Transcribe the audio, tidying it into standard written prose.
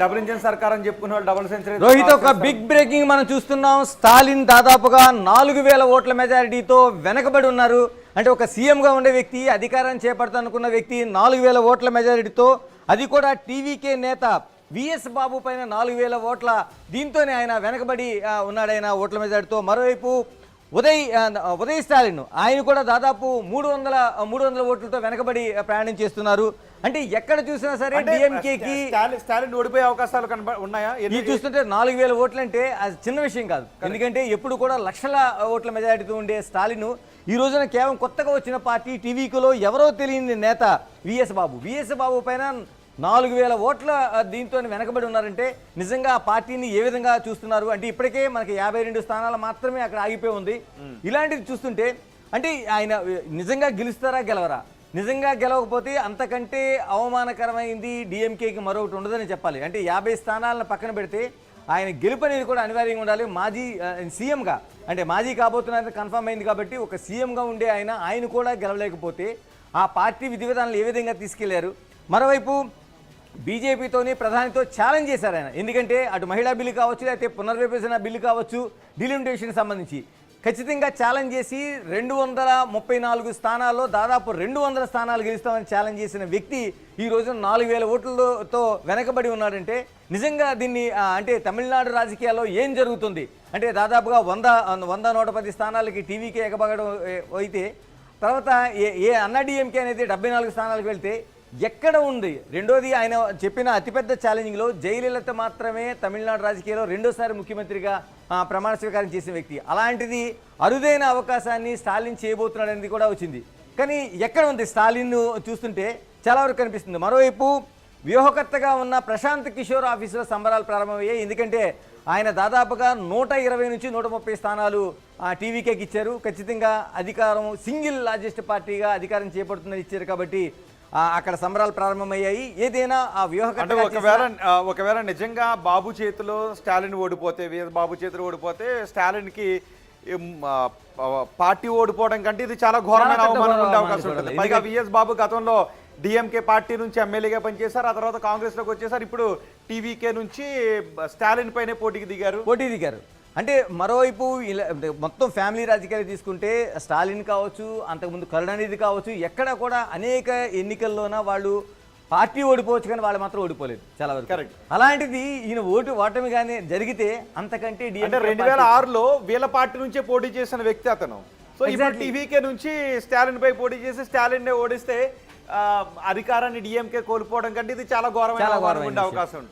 Double engine సర్కార్ అని చెప్పుకున్న వాళ్ళు డబుల్ సెంచరీ. రోహిత్, ఒక బిగ్ బ్రేకింగ్ మనం చూస్తున్నాం. స్టాలిన్ దాదాపుగా 4000 ఓట్ల మెజారిటీతో వెనకబడి ఉన్నారు. అంటే ఒక సీఎంగా ఉండే వ్యక్తి, అధికారం చేపడతానుకున్న వ్యక్తి 4000 ఓట్ల మెజారిటీతో, అది కూడా టీవీకే నేత విఎస్ బాబు పైన 4000 ఓట్ల, దీంతోనే ఆయన వెనకబడి ఉన్నాడు ఆయన ఓట్ల మెజారిటీతో. మరోవైపు ఉదయ్ స్టాలిన్, ఆయన కూడా దాదాపు 300 ఓట్లతో వెనకబడి ప్రయాణం చేస్తున్నారు. అంటే ఎక్కడ చూసినా సరే డిఎంకేకి స్టాలిన్ ఓడిపోయే అవకాశాలు ఉన్నాయా? ఇది చూస్తుంటే 4000 ఓట్లు అంటే అది చిన్న విషయం కాదు. ఎందుకంటే ఎప్పుడు కూడా లక్షల ఓట్ల మెజారిటీతో ఉండే స్టాలిన్ ఈ రోజున కేవలం కొత్తగా వచ్చిన పార్టీ టీవీకులో ఎవరో తెలియని నేత విఎస్ బాబు పైన 4000 ఓట్ల దీంతో వెనకబడి ఉన్నారంటే నిజంగా ఆ పార్టీని ఏ విధంగా చూస్తున్నారు అంటే ఇప్పటికే మనకి 52 స్థానాలు మాత్రమే అక్కడ ఆగిపోయి ఉంది. ఇలాంటిది చూస్తుంటే అంటే ఆయన నిజంగా గెలుస్తారా గెలవరా? నిజంగా గెలవకపోతే అంతకంటే అవమానకరమైంది డిఎంకేకి మరొకటి ఉండదని చెప్పాలి. అంటే 50 స్థానాలను పక్కన పెడితే ఆయన గెలుపు అనేది కూడా అనివార్యంగా ఉండాలి. మాజీ సీఎంగా, అంటే మాజీ కాబోతున్నారని కన్ఫర్మ్ అయింది కాబట్టి ఒక సీఎంగా ఉండే ఆయన కూడా గెలవలేకపోతే ఆ పార్టీ విధి విధానాలు ఏ విధంగా తీసుకెళ్లారు? మరోవైపు బీజేపీతోని ప్రధానితో ఛాలెంజ్ చేశారు ఆయన. ఎందుకంటే అటు మహిళా బిల్లు కావచ్చు, లేకపోతే పునర్విభజన బిల్లు కావచ్చు, డిలిమిటేషన్ సంబంధించి ఖచ్చితంగా ఛాలెంజ్ చేసి 234 స్థానాల్లో దాదాపు 200 స్థానాలు గెలుస్తామని ఛాలెంజ్ చేసిన వ్యక్తి ఈ రోజున 4000 ఓట్లతో వెనకబడి ఉన్నాడంటే నిజంగా దీన్ని అంటే తమిళనాడు రాజకీయాల్లో ఏం జరుగుతుంది అంటే దాదాపుగా 110 స్థానాలకి టీవీకి ఎగబగడం అయితే తర్వాత అన్నాడీఎంకే అనేది 74 స్థానాలకు వెళ్తే ఎక్కడ ఉంది? రెండోది, ఆయన చెప్పిన అతిపెద్ద ఛాలెంజింగ్లో జయలలిత మాత్రమే తమిళనాడు రాజకీయాల్లో రెండోసారి ముఖ్యమంత్రిగా ప్రమాణ స్వీకారం చేసిన వ్యక్తి. అలాంటిది అరుదైన అవకాశాన్ని స్టాలిన్ చేయబోతున్నాడు అనేది కూడా వచ్చింది. కానీ ఎక్కడ ఉంది స్టాలిన్ చూస్తుంటే చాలా వరకు కనిపిస్తుంది. మరోవైపు వ్యూహకర్తగా ఉన్న ప్రశాంత్ కిషోర్ ఆఫీసులో సంబరాలు ప్రారంభమయ్యాయి. ఎందుకంటే ఆయన దాదాపుగా 120 నుంచి 130 స్థానాలు టీవీకేకి ఇచ్చారు. ఖచ్చితంగా అధికారం సింగిల్ లార్జెస్ట్ పార్టీగా అధికారం చేపడుతుందని ఇచ్చారు కాబట్టి అక్కడ సంబరాలు ప్రారంభమయ్యాయి. ఏదైనా ఆ వ్యూహకర్త ఒకవేళ నిజంగా బాబు చేతిలో స్టాలిన్ ఓడిపోతే, విఎస్ బాబు చేతిలో ఓడిపోతే స్టాలిన్కి పార్టీ ఓడిపోవడం కంటే ఇది చాలా ఘోరమైన అవమానం ఉండే అవకాశం ఉంటుంది. పైగా విఎస్ బాబు గతంలో డిఎంకే పార్టీ నుంచి ఎమ్మెల్యేగా పనిచేశారు, ఆ తర్వాత కాంగ్రెస్లోకి వచ్చేసారు, ఇప్పుడు టీవీకే నుంచి స్టాలిన్ పైనే పోటీకి దిగారు. అంటే మరోవైపు ఇలా మొత్తం ఫ్యామిలీ రాజకీయాలు తీసుకుంటే స్టాలిన్ కావచ్చు, అంతకుముందు కరుణానిధి కావచ్చు, ఎక్కడ కూడా అనేక ఎన్నికల్లోన వాళ్ళు పార్టీ ఓడిపోవచ్చు కానీ వాళ్ళు మాత్రం ఓడిపోలేదు చాలా వరకు. కరెక్ట్. అలాంటిది ఈయన ఓటమి కానీ జరిగితే అంతకంటే 2006లో వీళ్ళ పార్టీ నుంచే పోటీ చేసిన వ్యక్తి అతను. సో ఇప్పుడు టీవీకే నుంచి స్టాలిన్ పై పోటీ చేసి స్టాలిన్ ఓడిస్తే అధికారాన్ని డిఎంకే కోల్పోవడం కంటే ఇది చాలా ఘోరమైన అవకాశం ఉంటుంది.